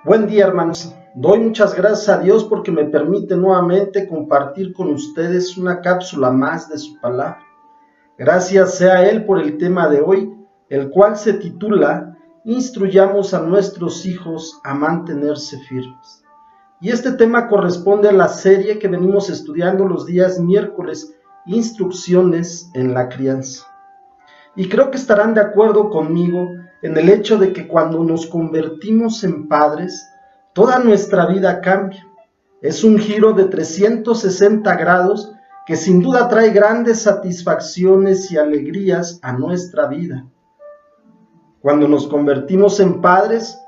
Buen día, hermanos. Doy muchas gracias a Dios porque me permite nuevamente compartir con ustedes una cápsula más de su palabra. Gracias sea a Él por el tema de hoy, el cual se titula Instruyamos a nuestros hijos a mantenerse firmes. Y este tema corresponde a la serie que venimos estudiando los días miércoles, Instrucciones en la crianza. Y creo que estarán de acuerdo conmigo en el hecho de que cuando nos convertimos en padres, toda nuestra vida cambia. Es un giro de 360 grados que sin duda trae grandes satisfacciones y alegrías a nuestra vida. Cuando nos convertimos en padres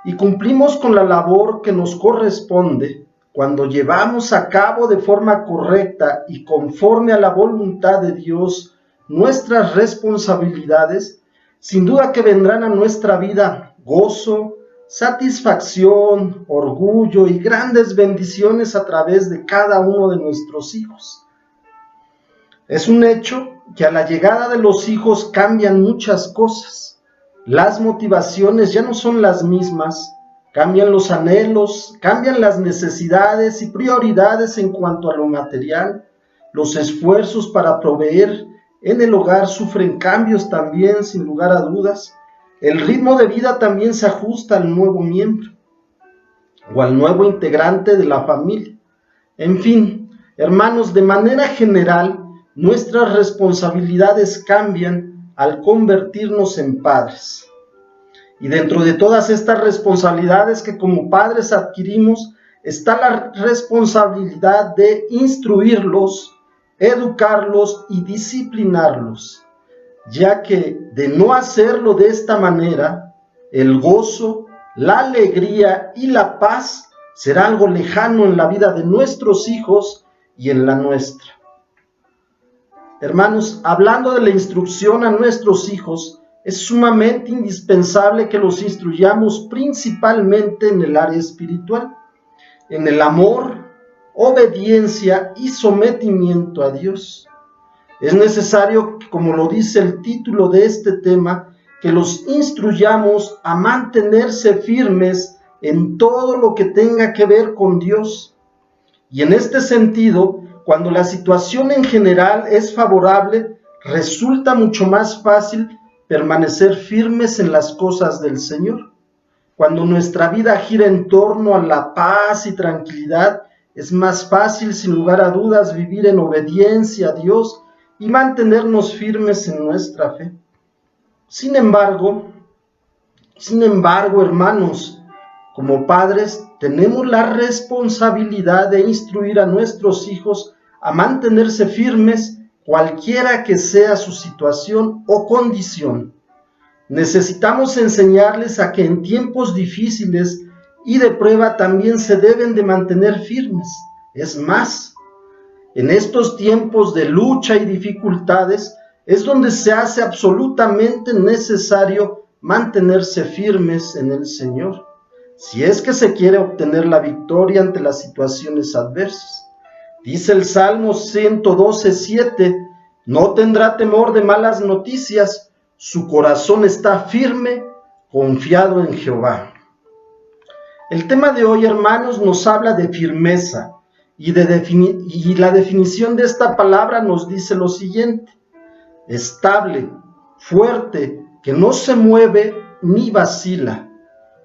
y cumplimos con la labor que nos corresponde, cuando llevamos a cabo de forma correcta y conforme a la voluntad de Dios nuestras responsabilidades, sin duda que vendrán a nuestra vida gozo, satisfacción, orgullo y grandes bendiciones a través de cada uno de nuestros hijos. Es un hecho que a la llegada de los hijos cambian muchas cosas. Las motivaciones ya no son las mismas, cambian los anhelos, cambian las necesidades y prioridades en cuanto a lo material. Los esfuerzos para proveer en el hogar sufren cambios también, sin lugar a dudas. El ritmo de vida también se ajusta al nuevo miembro o al nuevo integrante de la familia. En fin, hermanos, de manera general, nuestras responsabilidades cambian al convertirnos en padres. Y dentro de todas estas responsabilidades que como padres adquirimos, está la responsabilidad de instruirlos, educarlos y disciplinarlos, ya que de no hacerlo de esta manera, el gozo, la alegría y la paz será algo lejano en la vida de nuestros hijos y en la nuestra. Hermanos, hablando de la instrucción a nuestros hijos, es sumamente indispensable que los instruyamos principalmente en el área espiritual, en el amor, obediencia y sometimiento a Dios. Es necesario, como lo dice el título de este tema, que los instruyamos a mantenerse firmes en todo lo que tenga que ver con Dios. Y en este sentido, cuando la situación en general es favorable, resulta mucho más fácil permanecer firmes en las cosas del Señor. Cuando nuestra vida gira en torno a la paz y tranquilidad, es más fácil, sin lugar a dudas, vivir en obediencia a Dios y mantenernos firmes en nuestra fe. Sin embargo, hermanos, como padres, tenemos la responsabilidad de instruir a nuestros hijos a mantenerse firmes, cualquiera que sea su situación o condición. Necesitamos enseñarles a que en tiempos difíciles y de prueba también se deben de mantener firmes. Es más, en estos tiempos de lucha y dificultades es donde se hace absolutamente necesario mantenerse firmes en el Señor, si es que se quiere obtener la victoria ante las situaciones adversas. Dice el Salmo 112:7, no tendrá temor de malas noticias, su corazón está firme, confiado en Jehová. El tema de hoy, hermanos, nos habla de firmeza y la definición de esta palabra nos dice lo siguiente: estable, fuerte, que no se mueve ni vacila.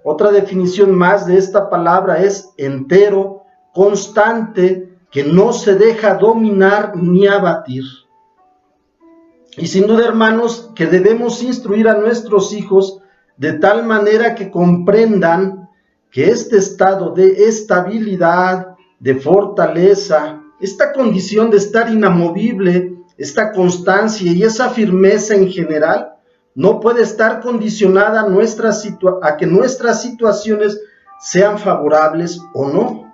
Otra definición más de esta palabra es entero, constante, que no se deja dominar ni abatir. Y sin duda, hermanos, que debemos instruir a nuestros hijos de tal manera que comprendan que este estado de estabilidad, de fortaleza, esta condición de estar inamovible, esta constancia y esa firmeza en general, no puede estar condicionada a que nuestras situaciones sean favorables o no.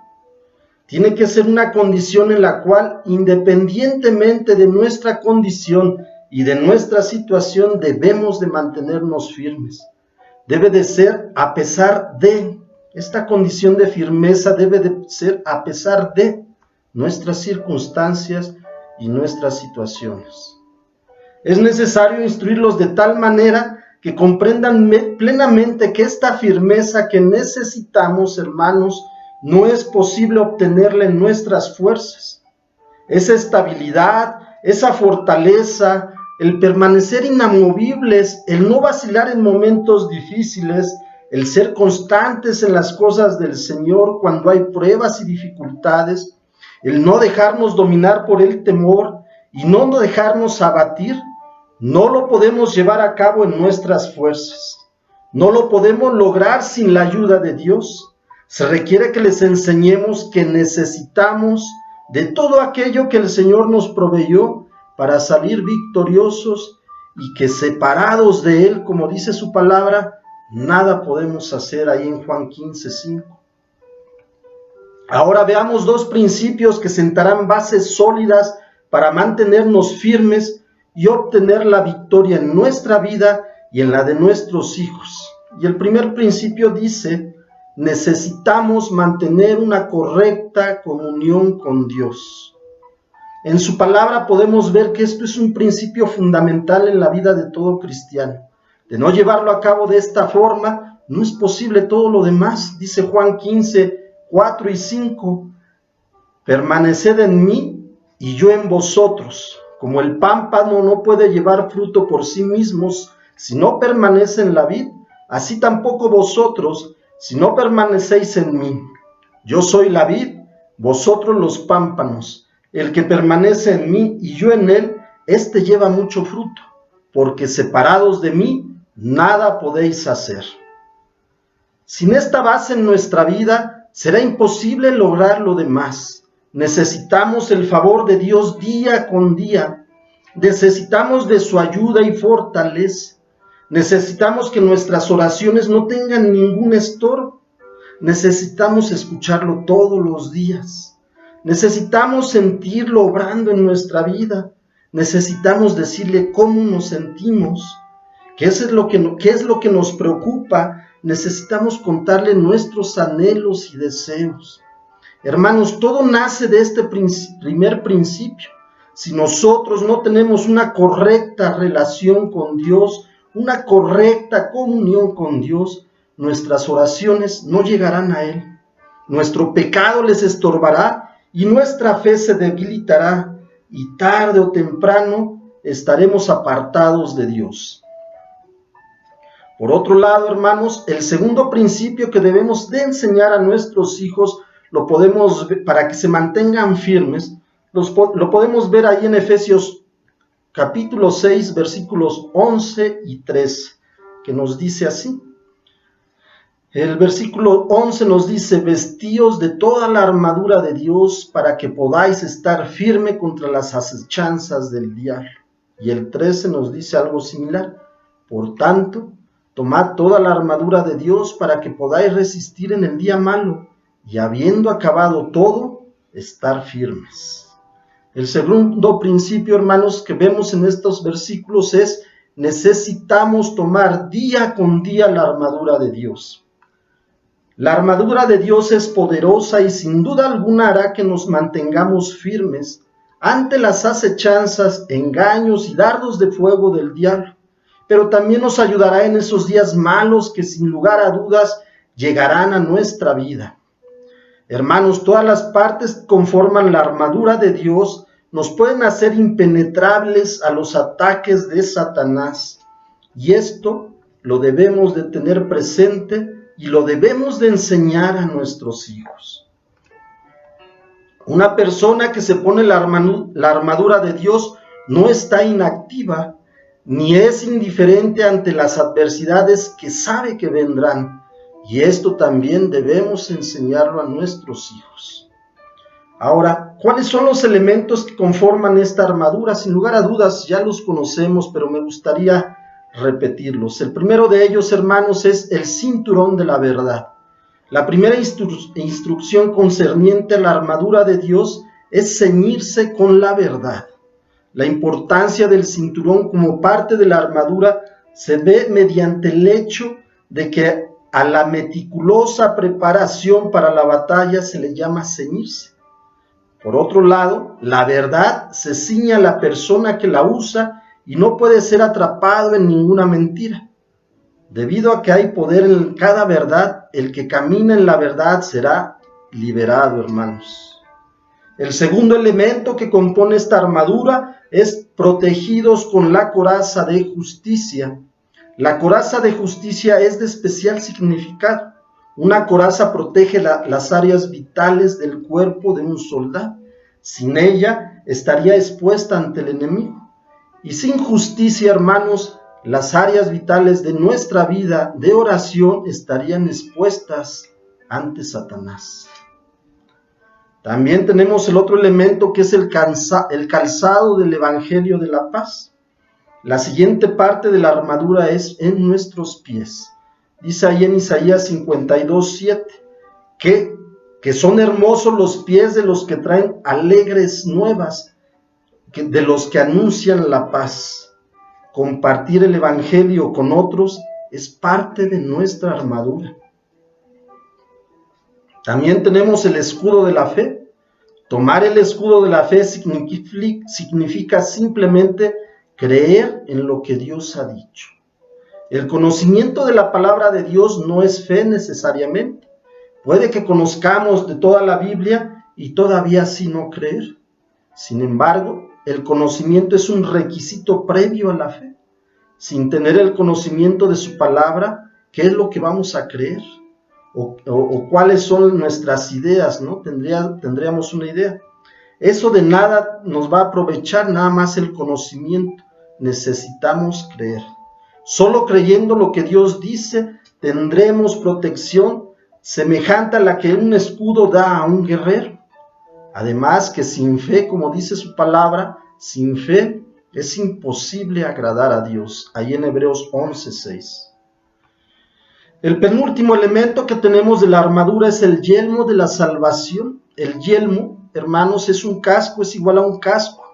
Tiene que ser una condición en la cual, independientemente de nuestra condición y de nuestra situación, debemos de mantenernos firmes. Debe de ser a pesar de, esta condición de firmeza debe de ser a pesar de nuestras circunstancias y nuestras situaciones. Es necesario instruirlos de tal manera que comprendan plenamente que esta firmeza que necesitamos, hermanos, no es posible obtenerla en nuestras fuerzas. Esa estabilidad, esa fortaleza, el permanecer inamovibles, el no vacilar en momentos difíciles, el ser constantes en las cosas del Señor cuando hay pruebas y dificultades, el no dejarnos dominar por el temor y no dejarnos abatir, no lo podemos llevar a cabo en nuestras fuerzas. No lo podemos lograr sin la ayuda de Dios. Se requiere que les enseñemos que necesitamos de todo aquello que el Señor nos proveyó para salir victoriosos y que separados de Él, como dice su palabra, nada podemos hacer, ahí en Juan 15:5. Ahora veamos dos principios que sentarán bases sólidas para mantenernos firmes y obtener la victoria en nuestra vida y en la de nuestros hijos. Y el primer principio dice: necesitamos mantener una correcta comunión con Dios. En su palabra podemos ver que esto es un principio fundamental en la vida de todo cristiano. De no llevarlo a cabo de esta forma, no es posible todo lo demás. Dice Juan 15:4 y 5, permaneced en mí y yo en vosotros. Como el pámpano no puede llevar fruto por sí mismos si no permanece en la vid, así tampoco vosotros si no permanecéis en mí. Yo soy la vid, vosotros los pámpanos. El que permanece en mí y yo en él, éste lleva mucho fruto, porque separados de mí, nada podéis hacer. Sin esta base en nuestra vida, será imposible lograr lo demás. Necesitamos el favor de Dios día con día. Necesitamos de su ayuda y fortaleza. Necesitamos que nuestras oraciones no tengan ningún estorbo. Necesitamos escucharlo todos los días. Necesitamos sentirlo obrando en nuestra vida. Necesitamos decirle cómo nos sentimos, qué es lo que nos preocupa. Necesitamos contarle nuestros anhelos y deseos. Hermanos, todo nace de este primer principio. Si nosotros no tenemos una correcta relación con Dios, una correcta comunión con Dios, nuestras oraciones no llegarán a Él. Nuestro pecado les estorbará y nuestra fe se debilitará, y tarde o temprano estaremos apartados de Dios. Por otro lado, hermanos, el segundo principio que debemos de enseñar a nuestros hijos, lo podemos ver, para que se mantengan firmes, lo podemos ver ahí en Efesios capítulo 6, versículos 11 y 13, que nos dice así. El versículo 11 nos dice: vestíos de toda la armadura de Dios para que podáis estar firme contra las acechanzas del diablo. Y el 13 nos dice algo similar: por tanto, tomad toda la armadura de Dios para que podáis resistir en el día malo, y habiendo acabado todo, estar firmes. El segundo principio, hermanos, que vemos en estos versículos es: necesitamos tomar día con día la armadura de Dios. La armadura de Dios es poderosa y sin duda alguna hará que nos mantengamos firmes ante las acechanzas, engaños y dardos de fuego del diablo, pero también nos ayudará en esos días malos que sin lugar a dudas llegarán a nuestra vida. Hermanos, todas las partes que conforman la armadura de Dios nos pueden hacer impenetrables a los ataques de Satanás, y esto lo debemos de tener presente y lo debemos de enseñar a nuestros hijos. Una persona que se pone la armadura de Dios no está inactiva, ni es indiferente ante las adversidades que sabe que vendrán. Y esto también debemos enseñarlo a nuestros hijos. Ahora, ¿cuáles son los elementos que conforman esta armadura? Sin lugar a dudas ya los conocemos, pero me gustaría repetirlos. El primero de ellos, hermanos, es el cinturón de la verdad. La primera instrucción concerniente a la armadura de Dios es ceñirse con la verdad. La importancia del cinturón como parte de la armadura se ve mediante el hecho de que a la meticulosa preparación para la batalla se le llama ceñirse. Por otro lado, la verdad se ciñe a la persona que la usa y no puede ser atrapado en ninguna mentira. Debido a que hay poder en cada verdad, el que camina en la verdad será liberado, hermanos. El segundo elemento que compone esta armadura es protegidos con la coraza de justicia. La coraza de justicia es de especial significado. Una coraza protege las áreas vitales del cuerpo de un soldado. Sin ella estaría expuesta ante el enemigo. Y sin justicia, hermanos, las áreas vitales de nuestra vida de oración estarían expuestas ante Satanás. También tenemos el otro elemento que es el calzado del Evangelio de la paz. La siguiente parte de la armadura es en nuestros pies. Dice ahí en Isaías 52:7 que son hermosos los pies de los que traen alegres nuevas, de los que anuncian la paz. Compartir el Evangelio con otros es parte de nuestra armadura. También tenemos el escudo de la fe. Tomar el escudo de la fe significa simplemente creer en lo que Dios ha dicho. El conocimiento de la palabra de Dios no es fe necesariamente. Puede que conozcamos de toda la Biblia y todavía así no creer. Sin embargo, el conocimiento es un requisito previo a la fe. Sin tener el conocimiento de su palabra, ¿qué es lo que vamos a creer? O cuáles son nuestras ideas, ¿no? Tendríamos una idea. Eso de nada nos va a aprovechar, nada más el conocimiento. Necesitamos creer. Solo creyendo lo que Dios dice, tendremos protección semejante a la que un escudo da a un guerrero. Además que sin fe, como dice su palabra, sin fe es imposible agradar a Dios. Ahí en Hebreos 11:6. El penúltimo elemento que tenemos de la armadura es el yelmo de la salvación. El yelmo, hermanos, es un casco, es igual a un casco.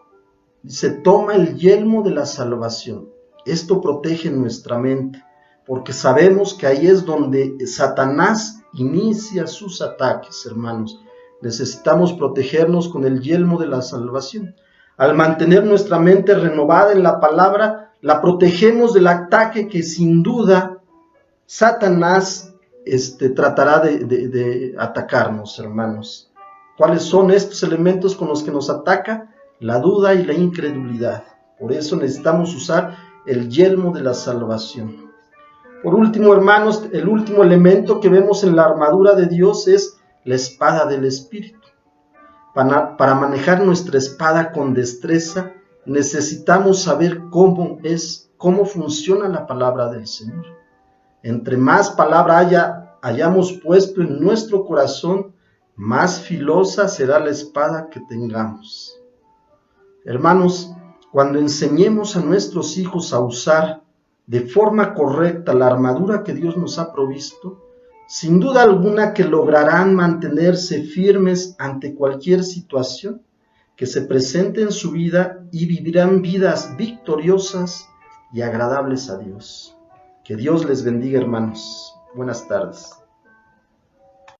Se toma el yelmo de la salvación. Esto protege nuestra mente, porque sabemos que ahí es donde Satanás inicia sus ataques, hermanos. Necesitamos protegernos con el yelmo de la salvación. Al mantener nuestra mente renovada en la palabra, la protegemos del ataque que sin duda Satanás tratará de atacarnos, hermanos. ¿Cuáles son estos elementos con los que nos ataca? La duda y la incredulidad. Por eso necesitamos usar el yelmo de la salvación. Por último, hermanos, el último elemento que vemos en la armadura de Dios es la espada del Espíritu. Para manejar nuestra espada con destreza, necesitamos saber cómo funciona la palabra del Señor. Entre más palabra hayamos puesto en nuestro corazón, más filosa será la espada que tengamos. Hermanos, cuando enseñemos a nuestros hijos a usar de forma correcta la armadura que Dios nos ha provisto, sin duda alguna que lograrán mantenerse firmes ante cualquier situación que se presente en su vida y vivirán vidas victoriosas y agradables a Dios. Que Dios les bendiga, hermanos. Buenas tardes.